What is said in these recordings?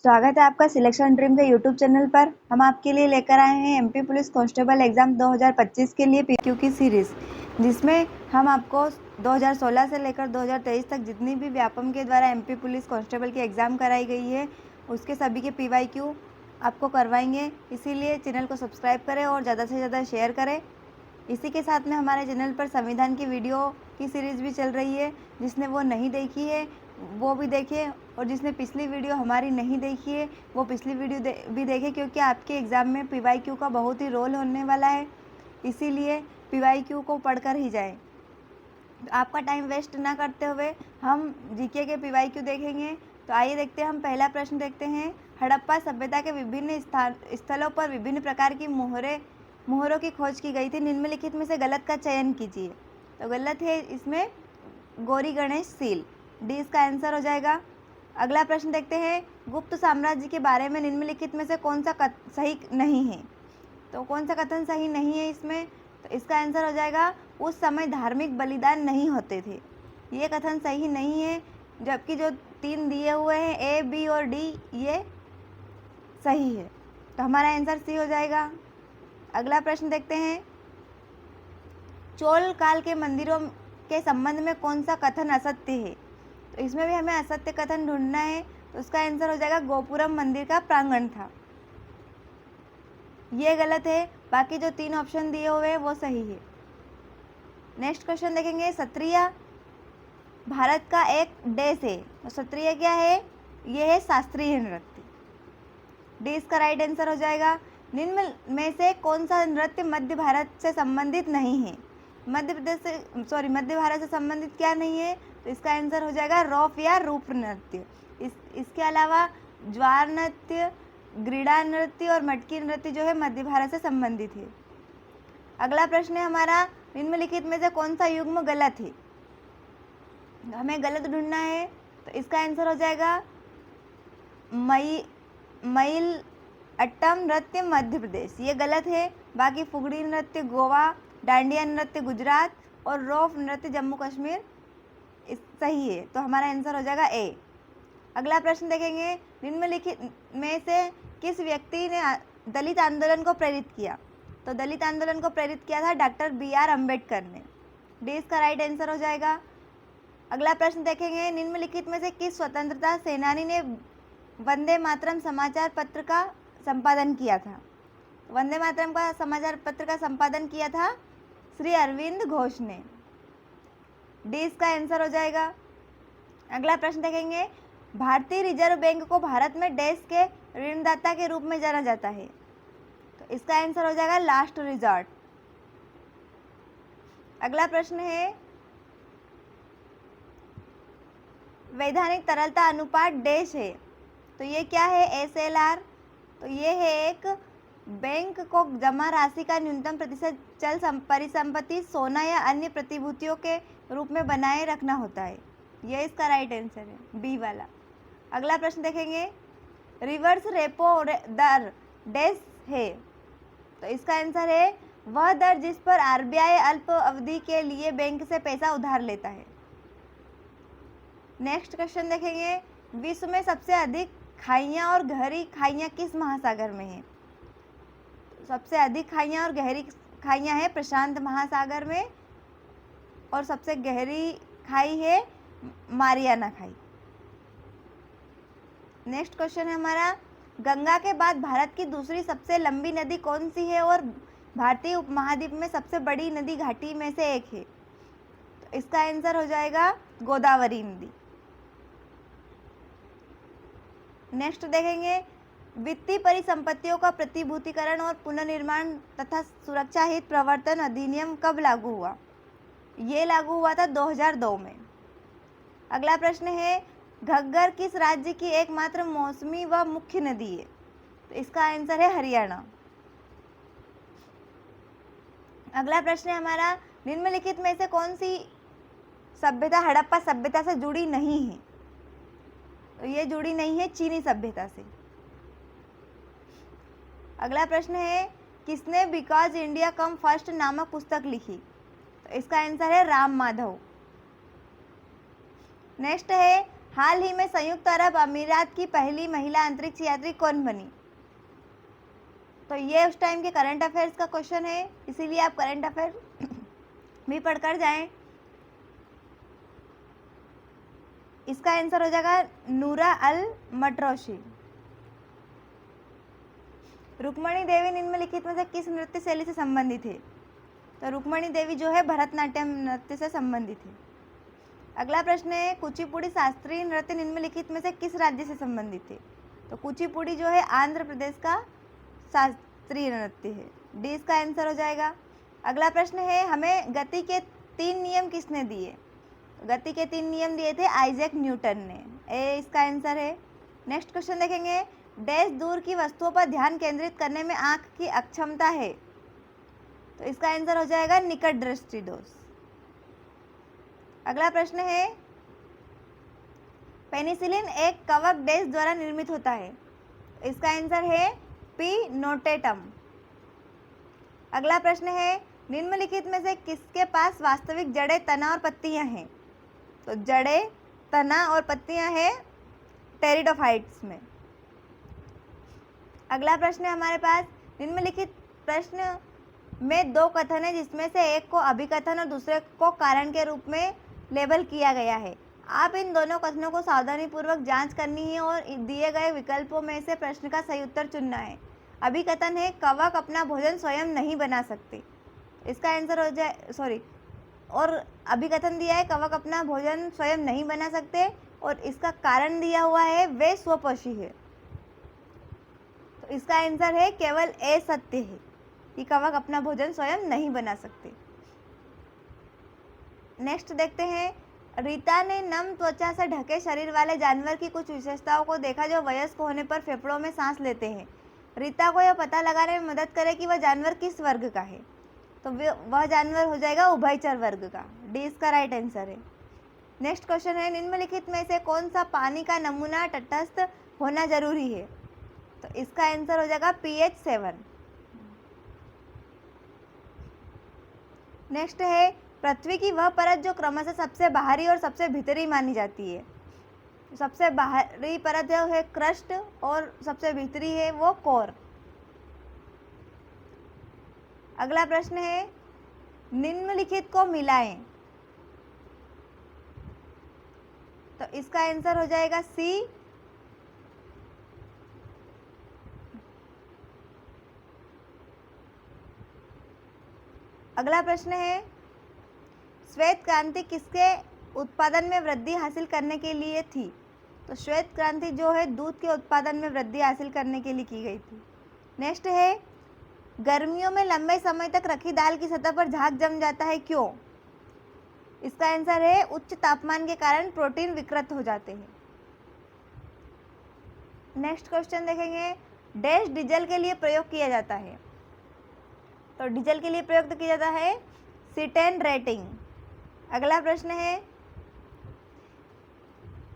स्वागत है आपका सिलेक्शन ड्रीम के यूट्यूब चैनल पर। हम आपके लिए लेकर आए हैं एमपी पुलिस कांस्टेबल एग्जाम 2025 के लिए पीक्यू की सीरीज, जिसमें हम आपको 2016 से लेकर 2023 तक जितनी भी व्यापम के द्वारा एमपी पुलिस कांस्टेबल की एग्ज़ाम कराई गई है उसके सभी के पीवाईक्यू आपको करवाएंगे। इसीलिए चैनल को सब्सक्राइब करें और ज़्यादा से ज़्यादा शेयर करें। इसी के साथ में हमारे चैनल पर संविधान की वीडियो की सीरीज़ भी चल रही है, जिसने वो नहीं देखी है वो भी देखें, और जिसने पिछली वीडियो हमारी नहीं देखी है वो पिछली वीडियो भी देखें, क्योंकि आपके एग्ज़ाम में पीवाईक्यू का बहुत ही रोल होने वाला है। इसीलिए पीवाईक्यू को पढ़कर ही जाएं। तो आपका टाइम वेस्ट ना करते हुए हम जीके के पीवाईक्यू देखेंगे। तो आइए देखते हैं। हम पहला प्रश्न देखते हैं। हड़प्पा सभ्यता के विभिन्न स्थलों पर विभिन्न प्रकार की मोहरों की खोज की गई थी। निम्नलिखित में से गलत का चयन कीजिए। तो गलत है इसमें गौरी गणेश सील, डी इसका आंसर हो जाएगा। अगला प्रश्न देखते हैं। गुप्त साम्राज्य के बारे में निम्नलिखित में से कौन सा सही नहीं है। तो कौन सा कथन सही नहीं है इसमें, तो इसका आंसर हो जाएगा उस समय धार्मिक बलिदान नहीं होते थे। ये कथन सही नहीं है, जबकि जो 3 दिए हुए हैं ए, बी और डी ये सही है। तो हमारा आंसर सी हो जाएगा। अगला प्रश्न देखते हैं। चोल काल के मंदिरों के संबंध में कौन सा कथन असत्य है। तो इसमें भी हमें असत्य कथन ढूंढना है। तो उसका आंसर हो जाएगा गोपुरम मंदिर का प्रांगण था। ये गलत है, बाकी जो 3 ऑप्शन दिए हुए हैं वो सही है। नेक्स्ट क्वेश्चन देखेंगे। क्षत्रिय भारत का एक देश है, तो क्षत्रिय क्या है, ये है शास्त्रीय नृत्य। डी इसका राइट आंसर हो जाएगा। निम्न में से कौन सा नृत्य मध्य भारत से संबंधित नहीं है। मध्य भारत से संबंधित क्या नहीं है, तो इसका आंसर हो जाएगा रौफ या रूप नृत्य। इसके अलावा ज्वार नृत्य, ग्रीड़ा नृत्य और मटकी नृत्य जो है मध्य भारत से संबंधित है। अगला प्रश्न है हमारा। निम्नलिखित में से कौन सा युग्म गलत है। हमें गलत ढूंढना है। तो इसका आंसर हो जाएगा मईल अट्टम नृत्य मध्य प्रदेश, ये गलत है। बाकी फुगड़ी नृत्य गोवा, डांडिया नृत्य गुजरात और रौफ नृत्य जम्मू कश्मीर सही है। तो हमारा आंसर हो जाएगा ए। अगला प्रश्न देखेंगे। निम्नलिखित में से किस व्यक्ति ने दलित आंदोलन को प्रेरित किया। तो दलित आंदोलन को प्रेरित किया था डॉक्टर BR अम्बेडकर ने। डी इसका राइट आंसर हो जाएगा। अगला प्रश्न देखेंगे। निम्नलिखित में से किस स्वतंत्रता सेनानी ने वंदे मातरम समाचार पत्र का संपादन किया था। वंदे मातरम का समाचार पत्र का संपादन किया था श्री अरविंद घोष ने। डी इसका आंसर हो जाएगा। अगला प्रश्न देखेंगे। भारतीय रिजर्व बैंक को भारत में देश के ऋणदाता के रूप में जाना जाता है। तो इसका आंसर हो जाएगा लास्ट रिजॉर्ट। अगला प्रश्न है। वैधानिक तरलता अनुपात डैश है। तो ये क्या है, SLR। तो ये है एक बैंक को जमा राशि का न्यूनतम प्रतिशत चल परिसंपत्ति सोना या अन्य प्रतिभूतियों के रूप में बनाए रखना होता है। ये इसका राइट आंसर है, बी वाला। अगला प्रश्न देखेंगे। रिवर्स रेपो दर डैश है। तो इसका आंसर है वह दर जिस पर RBI अल्प अवधि के लिए बैंक से पैसा उधार लेता है। नेक्स्ट क्वेश्चन देखेंगे। विश्व में सबसे अधिक खाइयाँ और गहरी खाइयाँ किस महासागर में है। सबसे अधिक खाइयाँ और गहरी खाइयाँ है प्रशांत महासागर में, और सबसे गहरी खाई है मारियाना खाई। नेक्स्ट क्वेश्चन है हमारा। गंगा के बाद भारत की दूसरी सबसे लंबी नदी कौन सी है और भारतीय उपमहाद्वीप में सबसे बड़ी नदी घाटी में से एक है। तो इसका आंसर हो जाएगा गोदावरी नदी। नेक्स्ट देखेंगे। वित्तीय परिसंपत्तियों का प्रतिभूतिकरण और पुनर्निर्माण तथा सुरक्षा हित प्रवर्तन अधिनियम कब लागू हुआ। ये लागू हुआ था 2002 में। अगला प्रश्न है। घग्गर किस राज्य की एकमात्र मौसमी व मुख्य नदी है। तो इसका आंसर है हरियाणा। अगला प्रश्न है हमारा। निम्नलिखित में से कौन सी सभ्यता हड़प्पा सभ्यता से जुड़ी नहीं है। तो ये जुड़ी नहीं है चीनी सभ्यता से। अगला प्रश्न है। किसने बिकॉज इंडिया कम फर्स्ट नामक पुस्तक लिखी। तो इसका आंसर है राम माधव। नेक्स्ट है। हाल ही में संयुक्त अरब अमीरात की पहली महिला अंतरिक्ष यात्री कौन बनी? तो ये उस टाइम के करंट अफेयर्स का क्वेश्चन है, इसीलिए आप करंट अफेयर भी पढ़कर जाएं। इसका आंसर हो जाएगा नूरा अल मटरोशी। रुक्मणी देवी निम्नलिखित में से किस नृत्य शैली से संबंधित है? तो रुक्मणी देवी जो है भरतनाट्यम नृत्य से संबंधित है। अगला प्रश्न है कुचिपुड़ी शास्त्रीय नृत्य निम्नलिखित में से किस राज्य से संबंधित है? तो कुचिपुड़ी जो है आंध्र प्रदेश का शास्त्रीय नृत्य है। डी इसका आंसर हो जाएगा। अगला प्रश्न है हमें गति के 3 नियम किसने दिए? गति के 3 नियम दिए थे आइजैक न्यूटन ने। ए इसका आंसर है। नेक्स्ट क्वेश्चन देखेंगे डैश दूर की वस्तुओं पर ध्यान केंद्रित करने में आंख की अक्षमता है? तो इसका आंसर हो जाएगा निकट दृष्टि दोष। अगला प्रश्न है पेनिसिलिन एक कवक डैश द्वारा निर्मित होता है? इसका आंसर है पी नोटेटम। अगला प्रश्न है निम्नलिखित में से किसके पास वास्तविक जड़ें, तना और पत्तियां हैं? तो जड़ें, तना और पत्तियां हैं टेरिडोफाइट्स में। अगला प्रश्न है हमारे पास निम्नलिखित प्रश्न में 2 कथन है जिसमें से एक को अभिकथन और दूसरे को कारण के रूप में लेबल किया गया है। आप इन दोनों कथनों को सावधानीपूर्वक जांच करनी है और दिए गए विकल्पों में से प्रश्न का सही उत्तर चुनना है। अभिकथन है कवक अपना भोजन स्वयं नहीं बना सकते। इसका आंसर हो जाए और अभिकथन दिया है कवक अपना भोजन स्वयं नहीं बना सकते और इसका कारण दिया हुआ है वे स्वपोषी है। तो इसका आंसर है केवल ए सत्य है कि कवक अपना भोजन स्वयं नहीं बना सकते। नेक्स्ट देखते हैं रीता ने नम त्वचा से ढके शरीर वाले जानवर की कुछ विशेषताओं को देखा जो वयस्क होने पर फेफड़ों में सांस लेते हैं। रीता को यह पता लगाने में मदद करे कि वह जानवर किस वर्ग का है? तो वह जानवर हो जाएगा उभयचर वर्ग का। डी इसका राइट आंसर है। नेक्स्ट क्वेश्चन है निम्नलिखित में से कौन सा पानी का नमूना तटस्थ होना जरूरी है? तो इसका आंसर हो जाएगा pH 7। नेक्स्ट है पृथ्वी की वह परत जो क्रमशः सबसे बाहरी और सबसे भीतरी मानी जाती है। सबसे बाहरी परत है क्रस्ट और सबसे भीतरी है वो कोर। अगला प्रश्न है निम्नलिखित को मिलाएं। तो इसका आंसर हो जाएगा सी। अगला प्रश्न है श्वेत क्रांति किसके उत्पादन में वृद्धि हासिल करने के लिए थी? तो श्वेत क्रांति जो है दूध के उत्पादन में वृद्धि हासिल करने के लिए की गई थी। नेक्स्ट है गर्मियों में लंबे समय तक रखी दाल की सतह पर झाग जम जाता है क्यों? इसका आंसर है उच्च तापमान के कारण प्रोटीन विकृत हो जाते हैं। नेक्स्ट क्वेश्चन देखेंगे डैश डीजल के लिए प्रयोग किया जाता है? तो डीजल के लिए प्रयोग किया जाता है सिटेन रेटिंग। अगला प्रश्न है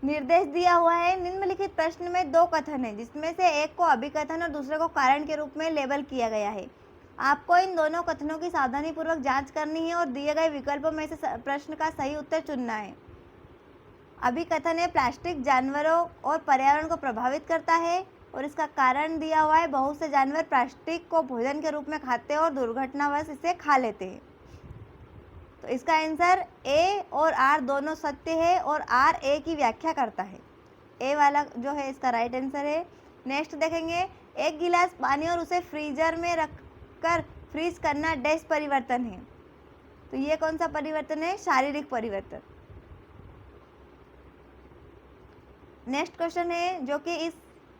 निर्देश दिया हुआ है निम्नलिखित प्रश्न में 2 कथन है जिसमें से एक को अभिकथन और दूसरे को कारण के रूप में लेबल किया गया है। आपको इन दोनों कथनों की सावधानीपूर्वक जांच करनी है और दिए गए विकल्पों में से प्रश्न का सही उत्तर चुनना है। अभिकथन है प्लास्टिक जानवरों और पर्यावरण को प्रभावित करता है और इसका कारण दिया हुआ है बहुत से जानवर प्लास्टिक को भोजन के रूप में खाते हैं और दुर्घटनावश इसे खा लेते हैं। तो इसका आंसर ए और आर दोनों सत्य है और आर ए की व्याख्या करता है। ए वाला जो है इसका राइट आंसर है। नेक्स्ट देखेंगे एक गिलास पानी और उसे फ्रीजर में रखकर फ्रीज करना डैश परिवर्तन है? तो ये कौन सा परिवर्तन है? शारीरिक परिवर्तन। नेक्स्ट क्वेश्चन है जो कि इस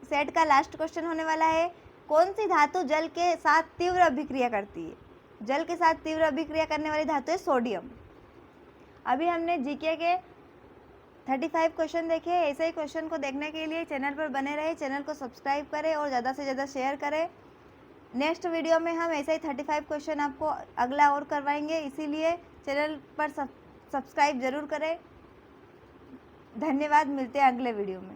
सेट का लास्ट क्वेश्चन होने वाला है कौन सी धातु जल के साथ तीव्र अभिक्रिया करती है? जल के साथ तीव्र अभिक्रिया करने वाली धातु है सोडियम। अभी हमने जीके के 35 क्वेश्चन देखे। ऐसे ही क्वेश्चन को देखने के लिए चैनल पर बने रहे, चैनल को सब्सक्राइब करें और ज़्यादा से ज़्यादा शेयर करें। नेक्स्ट वीडियो में हम ऐसे ही 35 क्वेश्चन आपको अगला और करवाएंगे, इसीलिए चैनल पर सब्सक्राइब ज़रूर करें। धन्यवाद, मिलते हैं अगले वीडियो में।